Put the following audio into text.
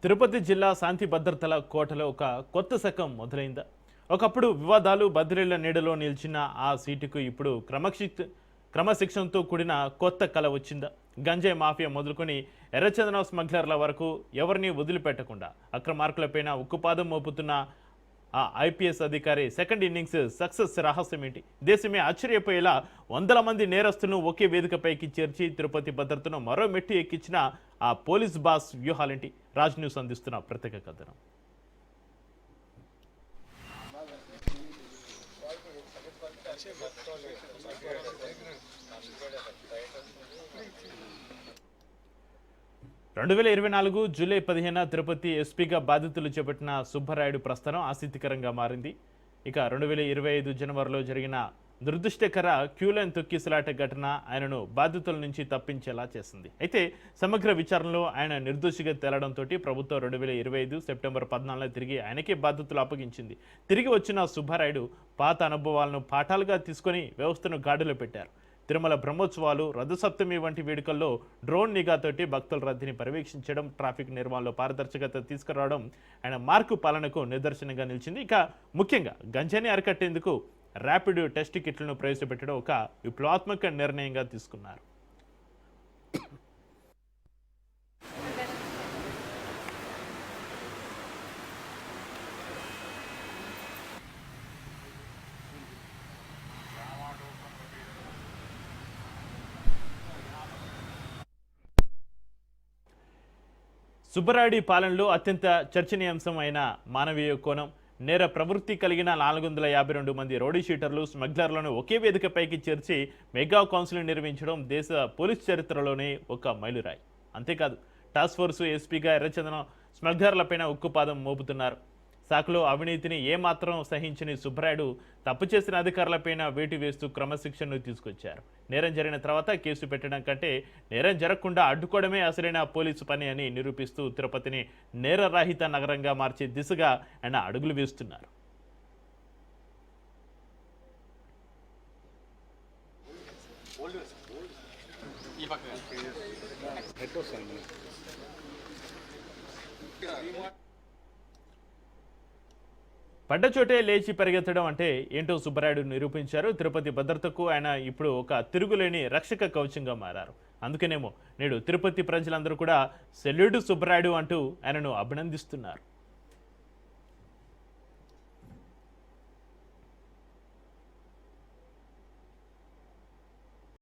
తిరుపతి జిల్లా శాంతి భద్రతల కోటలో ఒక కొత్త శకం మొదలైందా? ఒకప్పుడు వివాదాలు బదిలీల నీడలో నిలిచిన ఆ సీటుకు ఇప్పుడు క్రమశిక్షణతో కూడిన కొత్త కళ వచ్చిందా? గంజాయి మాఫియా మొదలుకొని ఎర్రచందనం స్మగ్లర్ల వరకు ఎవరిని వదిలిపెట్టకుండా అక్రమార్కులపైన ఉక్కుపాదం మోపుతున్న ఆ ఐపీఎస్ అధికారి సెకండ్ ఇన్నింగ్స్ సక్సెస్ రహస్యం ఏంటి? దేశమే ఆశ్చర్యపోయేలా వందల మంది నేరస్తులను ఒకే వేదికపైకి చేర్చి తిరుపతి భద్రతను మరో మెట్టు ఎక్కించిన ఆ పోలీస్ బాస్ వ్యూహాలేంటి? రాజ్ న్యూస్ అందిస్తున్న ప్రత్యేక కథనం. రెండు 2024 జూలై 15 తిరుపతి ఎస్పీగా బాధ్యతలు చేపట్టిన సుబ్బరాయుడు ప్రస్థానం ఆసక్తికరంగా మారింది. ఇక 2025 జనవరిలో జరిగిన దురదృష్టకర క్యూలైన్ తొక్కిసలాట ఘటన ఆయనను బాధ్యతల నుంచి తప్పించేలా చేసింది. అయితే సమగ్ర విచారణలో ఆయన నిర్దోషిగా తేలడంతో ప్రభుత్వం 2025 సెప్టెంబర్ 14 తిరిగి ఆయనకే బాధ్యతలు అప్పగించింది. తిరిగి వచ్చిన సుబ్బరాయుడు పాత అనుభవాలను పాఠాలుగా తీసుకొని వ్యవస్థను గాడిలో పెట్టారు. తిరుమల బ్రహ్మోత్సవాలు, రథసప్తమి వంటి వేడుకల్లో డ్రోన్ నిఘాతోటి భక్తుల రద్దీని పర్యవేక్షించడం, ట్రాఫిక్ నిర్వహణలో పారదర్శకత తీసుకురావడం ఆయన మార్కు పాలనకు నిదర్శనంగా నిలిచింది. ఇక ముఖ్యంగా గంజాయిని అరికట్టేందుకు ర్యాపిడ్ టెస్ట్ కిట్లను ప్రవేశపెట్టడం ఒక విప్లవాత్మక నిర్ణయంగా తీసుకున్నారు. సుబ్బరాయుడి పాలనలో అత్యంత చర్చనీయాంశం అయిన మానవీయ కోణం, నేర ప్రవృత్తి కలిగిన 452 మంది రౌడీ షీటర్లు, స్మగ్లర్లను ఒకే వేదికపైకి చేర్చి మెగా కౌన్సిల్ నిర్వహించడం దేశ పోలీస్ చరిత్రలోనే ఒక మైలురాయి. అంతేకాదు టాస్క్ ఫోర్సు ఎస్పీగా ఎర్రచందనం స్మగ్లర్లపైన ఉక్కుపాదం మోపుతున్నారు. శాఖలో అవినీతిని ఏమాత్రం సహించని సుబ్బరాయుడు తప్పు చేసిన అధికారులపైన వేటు వేస్తూ క్రమశిక్షణను తీసుకొచ్చారు. నేరం జరిగిన తర్వాత కేసు పెట్టడం కంటే నేరం జరగకుండా అడ్డుకోవడమే అసలైన పోలీసు పని అని నిరూపిస్తూ తిరుపతిని నేరరహిత నగరంగా మార్చే దిశగా ఆయన అడుగులు వేస్తున్నారు. పడ్డచోటే లేచి పరిగెత్తడం అంటే ఏంటో సుబ్బరాయుడు నిరూపించారు. తిరుపతి భద్రతకు ఆయన ఇప్పుడు ఒక తిరుగులేని రక్షక కవచంగా మారారు. అందుకనేమో నేడు తిరుపతి ప్రజలందరూ కూడా సెల్యూట్ సుబ్బరాయుడు అంటూ ఆయనను అభినందిస్తున్నారు.